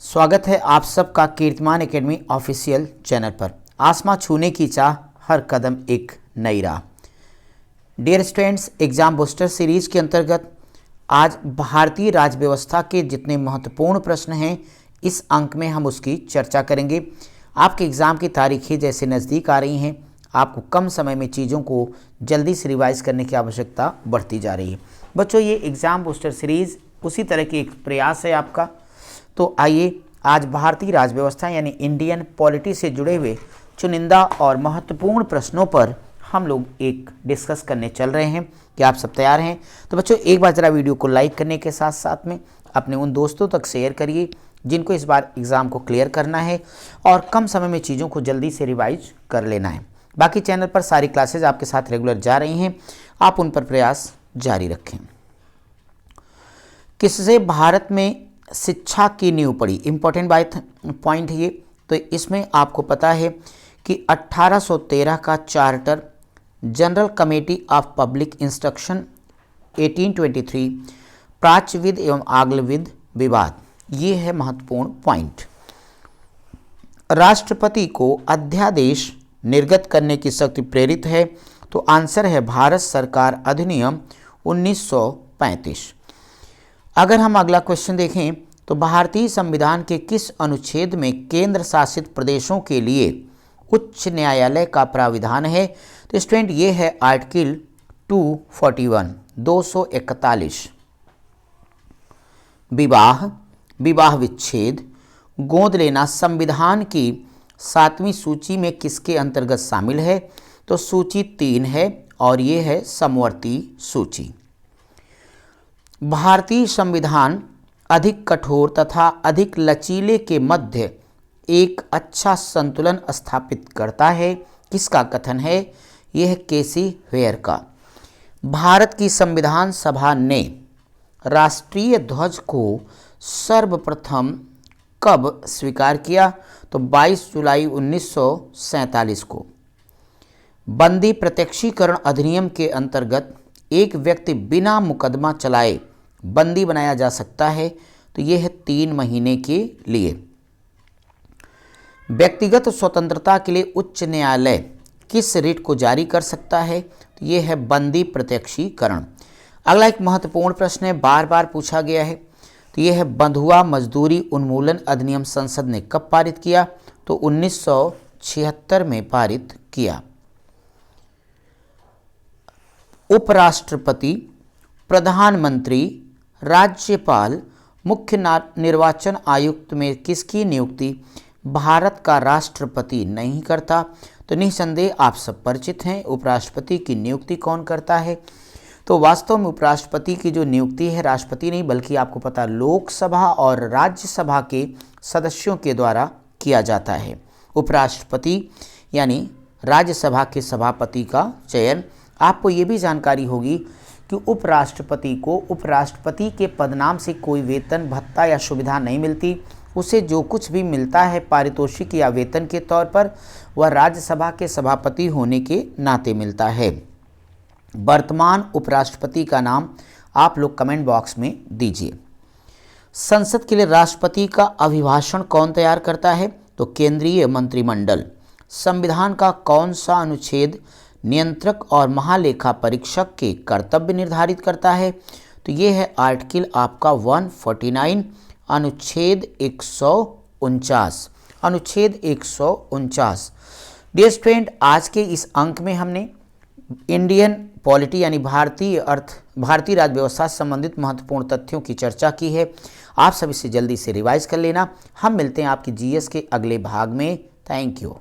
स्वागत है आप सबका कीर्तिमान एकेडमी ऑफिशियल चैनल पर। आसमां छूने की चाह, हर कदम एक नई राह। Dear students, exam booster series के अंतर्गत आज भारतीय राज्य व्यवस्था के जितने महत्वपूर्ण प्रश्न हैं इस अंक में हम उसकी चर्चा करेंगे। आपके एग्ज़ाम की तारीखें जैसे नज़दीक आ रही हैं, आपको कम समय में चीज़ों को जल्दी से रिवाइज करने की आवश्यकता बढ़ती जा रही है। बच्चों, ये एग्ज़ाम बूस्टर सीरीज़ उसी तरह की एक प्रयास है आपका। तो आइए आज भारतीय राज्य व्यवस्था यानी इंडियन पॉलिटी से जुड़े हुए चुनिंदा और महत्वपूर्ण प्रश्नों पर हम लोग एक डिस्कस करने चल रहे हैं। क्या आप सब तैयार हैं? तो बच्चों, एक बार ज़रा वीडियो को लाइक करने के साथ साथ में अपने उन दोस्तों तक शेयर करिए जिनको इस बार एग्ज़ाम को क्लियर करना है और कम समय में चीज़ों को जल्दी से रिवाइज कर लेना है। बाकी चैनल पर सारी क्लासेज आपके साथ रेगुलर जा रही हैं, आप उन पर प्रयास जारी रखें। किससे भारत में शिक्षा की नींव पड़ी? इंपॉर्टेंट पॉइंट है ये। तो इसमें आपको पता है कि 1813 का charter general committee of public instruction 1823 प्राच्यविद एवं आंग्लविद विवाद, ये है महत्वपूर्ण पॉइंट। राष्ट्रपति को अध्यादेश निर्गत करने की शक्ति प्रेरित है, तो आंसर है भारत सरकार अधिनियम 1935। अगर हम अगला क्वेश्चन देखें तो भारतीय संविधान के किस अनुच्छेद में केंद्र शासित प्रदेशों के लिए उच्च न्यायालय का प्राविधान है? तो स्टूडेंट, ये है आर्टिकल 241 241। विवाह विच्छेद, गोद लेना संविधान की 7वीं सूची में किसके अंतर्गत शामिल है? तो सूची 3 है और ये है समवर्ती सूची। भारतीय संविधान अधिक कठोर तथा अधिक लचीले के मध्य एक अच्छा संतुलन स्थापित करता है, किसका कथन है? यह केसी वेयर का। भारत की संविधान सभा ने राष्ट्रीय ध्वज को सर्वप्रथम कब स्वीकार किया? तो 22 जुलाई 1947 को। बंदी प्रत्यक्षीकरण अधिनियम के अंतर्गत एक व्यक्ति बिना मुकदमा चलाए बंदी बनाया जा सकता है, तो यह है 3 महीने के लिए। व्यक्तिगत स्वतंत्रता के लिए उच्च न्यायालय किस रिट को जारी कर सकता है? तो यह है बंदी प्रत्यक्षीकरण। अगला एक महत्वपूर्ण प्रश्न है, बार बार पूछा गया है, तो यह है बंधुआ मजदूरी उन्मूलन अधिनियम संसद ने कब पारित किया? तो 1976 में पारित किया। उपराष्ट्रपति, प्रधानमंत्री, राज्यपाल, मुख्य निर्वाचन आयुक्त में किसकी नियुक्ति भारत का राष्ट्रपति नहीं करता? तो निसंदेह आप सब परिचित हैं उपराष्ट्रपति की नियुक्ति कौन करता है। तो वास्तव में उपराष्ट्रपति की जो नियुक्ति है राष्ट्रपति नहीं बल्कि आपको पता लोकसभा और राज्यसभा के सदस्यों के द्वारा किया जाता है। उपराष्ट्रपति यानी राज्यसभा के सभापति का चयन। आपको ये भी जानकारी होगी कि उपराष्ट्रपति को उपराष्ट्रपति के पदनाम से कोई वेतन भत्ता या सुविधा नहीं मिलती। उसे जो कुछ भी मिलता है पारितोषिक या वेतन के तौर पर, वह राज्यसभा के सभापति होने के नाते मिलता है। वर्तमान उपराष्ट्रपति का नाम आप लोग कमेंट बॉक्स में दीजिए। संसद के लिए राष्ट्रपति का अभिभाषण कौन तैयार करता है? तो केंद्रीय मंत्रिमंडल। संविधान का कौन सा अनुच्छेद नियंत्रक और महालेखा परीक्षक के कर्तव्य निर्धारित करता है? तो ये है आर्टिकल आपका 149 अनुच्छेद 149। अनुच्छेद 149। डियर स्टूडेंट, आज के इस अंक में हमने इंडियन पॉलिटी यानी भारतीय राज्य व्यवस्था से संबंधित महत्वपूर्ण तथ्यों की चर्चा की है। आप सब इसे जल्दी से रिवाइज कर लेना। हम मिलते हैं आपकी जीएस के अगले भाग में। Thank you.